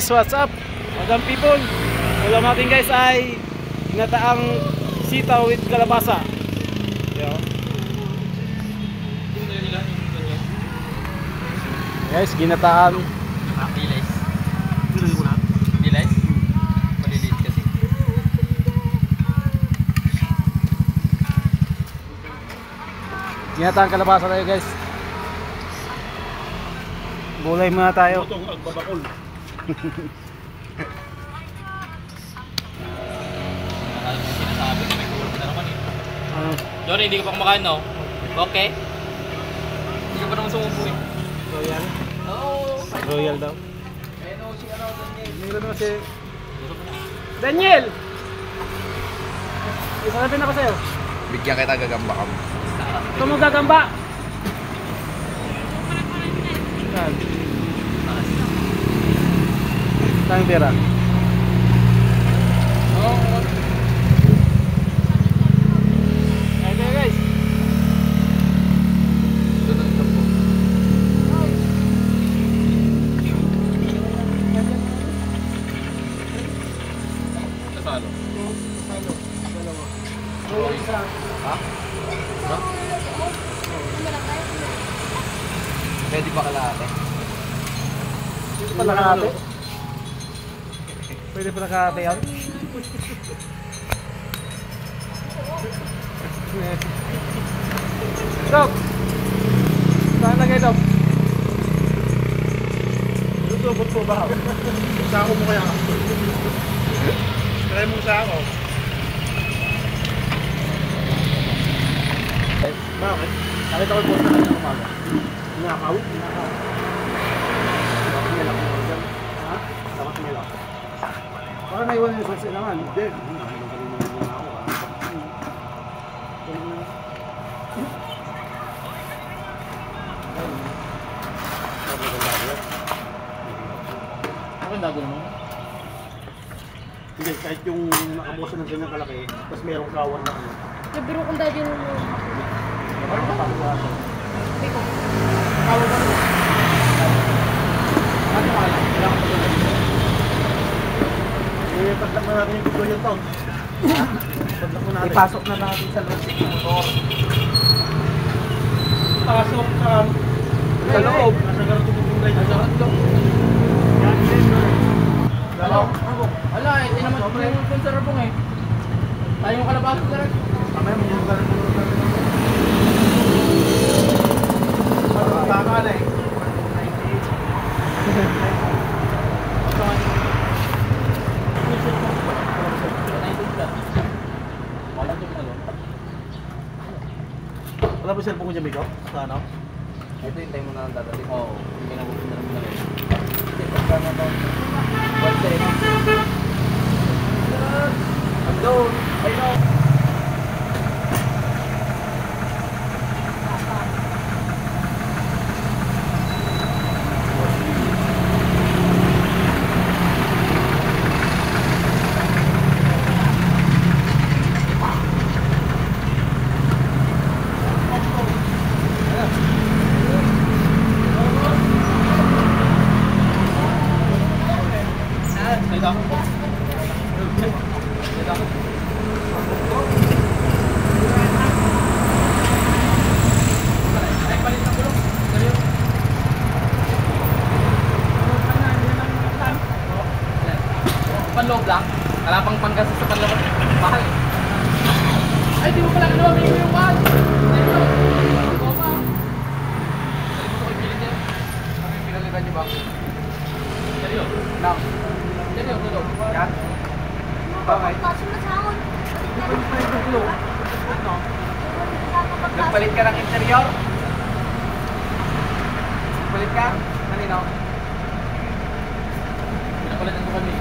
Guys, what's up? Madam people, ulam natin guys ay ginataang sitaw with kalabasa. Yo. Guys, ginataan dilays. Dilays? Maliliit kasi. Ginataang kalabasa tayo guys. Gulay muna tayo. Itong agbabakol. Sinasabi ko may kulang na naman eh. Johnny, hindi ka pa kumakain, no? Okay? Hindi ka pa naman sumubo eh. Royal? Oo. Royal daw. Eh no, si ano, Daniel. Meron naman si Daniel! Isarapin ako sa'yo. Bigyan kita gagamba ka mo. Ito mo gagamba! Saan? Saan yung pera? Oo. Ito guys. Ito na ito po. Nasalo? Ha? Ha? Pwede pa kalahati? Pwede pa nakahati? Pwede pa nakahati yan? Dok! Saan lagay, Dok? Lutubot po ba? Sako mo kaya? Try mo sako. Bakit? Nakita ko yung post na kanina umaga. Nakaw? Dapat nila ko dyan. Ha? Dapat nila. Parang naiwan yung source naman. Hindi. Ako yung dago naman. Hindi, kahit yung nakabuso ng ganyan kalaki, tapos merong kawan na ano. Nabiro kong daddy mo. Parang kapagawa. Ikaw. Kawan na ano? Ano ka lang? Kailangan ko lang. Eh, pagdak na natin yung gusto yung taon. Pagdak na natin. Ipasok na natin sa loob ng motor. Pasok sa... Sa loob. Nasa garot ko kung tayo. Nasa hotdog. Yan, yan. Ano? Wala eh, di naman yung konservong eh. Tayo yung kalabasa na rin. Kamay mo yung garot mo. Baka na eh. Wala ba cellphone ko dyan, Miko? Sa ano? Ito yung time mo na lang dadating. Oo, hindi na bukod na lang na rin. Pagkana to. One day. Hello! I know! Panloob lang? Kalapang panggastos sa panloob. Mahal eh. Ay, di mo pala ginawa. May yung mahal. Ito pa. Sabi mo ko ipilit niya. Ano yung pinalitan niyo ba? Seryo? Lang. Seryo, tulog. Yan? Bakit? Pasok na sa akon. Nagpalit ka ng interior? Nagpalit ka? Kanino? Pinapalitan ko kami.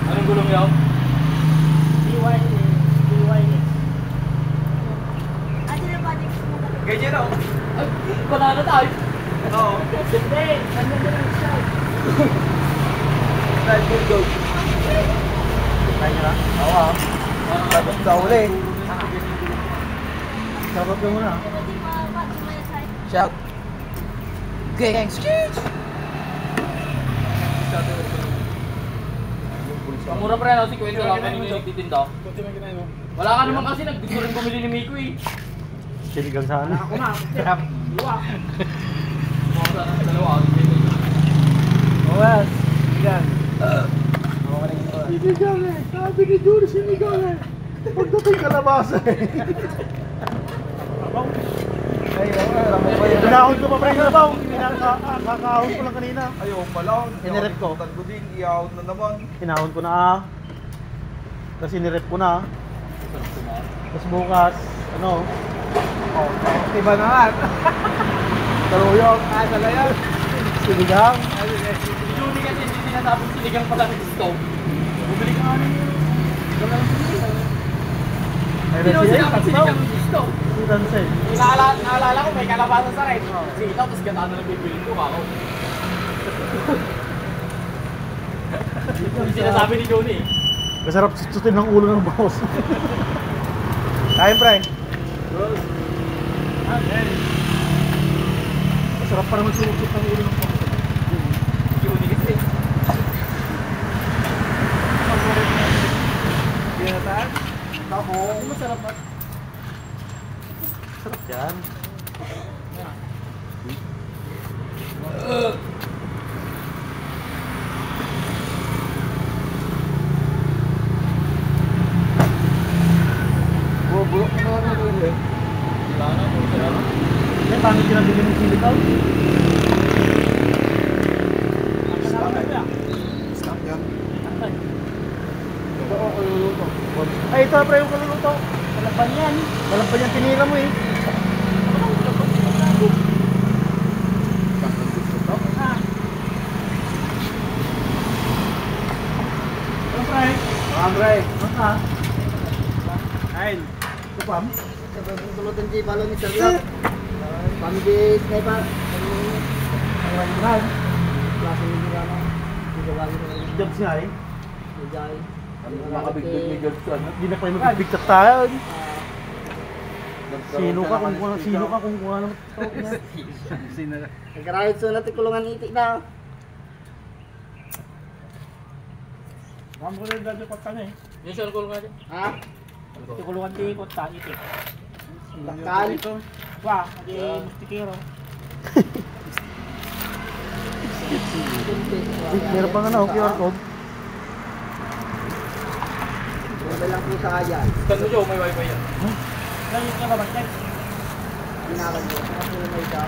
Anong gulong yaw? Ganyan o. Ay, banana tayo. Oo. Hindi, ano na lang siya. Dahil bulldog. Kaya nyo na? Oo ah. Tapos sa uli. Shoutout ka muna. Shout. Gang skits! Mura pa rin ako, 50 lang kanina yung nagtitinda. Wala ka naman kasi, gusto rin bumili ni Miko eh. Sinigang sana. Ako na, luwa. Mura na dalawa, Owas. Sinigang. Sinigang eh. Sabi ni Juri sinigang eh. Pagdating kalabasa eh. Pinahon ko pa pre na ba? Kakahon ko lang kanina. Ayaw pala. Inirep ko. Tagbo din, i-out na naman. Pinahon ko na Tapos inirep ko na. Tapos bukas, ano? Oh, iba na nga. Taluyog. Talayan. Sinigang. Si Juni kasi hindi sinasabong sinigang pala ng stove. Bumili ka nga ng Hindi naman sinabong sinigang ng stove. Tanse. Naalala ko may kalabasa sa rin. Sitaw, tapos gata na lang bibilin ko ako. Yung sinasabi ni Joni eh. Masarap sutin ng ulo ng boss. Kain pre. Masarap pa naman sumusut ng ulo ng boss. Joni kasi. Binataan? Ako. Masarap ba? Sarap yan. Bulok na naman ito eh. Wala na, wala na. Eh, paano kinabili ng silitaw? Stop yan. Ay, ito pre yung kaluluto. Kalakpan yan. Kalakpan yan, tinira mo eh. Ano pre? Andre. Maka. Kain. Tupam. Tulutan di balon ni Sir Lap. Pamigis na pa. Ang brand. Klase ni Gama. Jobs nga eh. Makabigdig ni Jobson. Hindi na pa yung magbigtak tayo. Sino ka kung ano. Nagkarahit so natin kulungan itik na. Ma'am ko rin dati pat eh. Yung sure ko nga din. Ha? Tikulukan ti ko ta itik. Lakal. Wah, di mustikero. Meron pa nga na QR code. Wala lang po sa kaya. Scan mo Joe, may wifi yan. Dahil ka ba check? Ginakan mo. Ano may daw?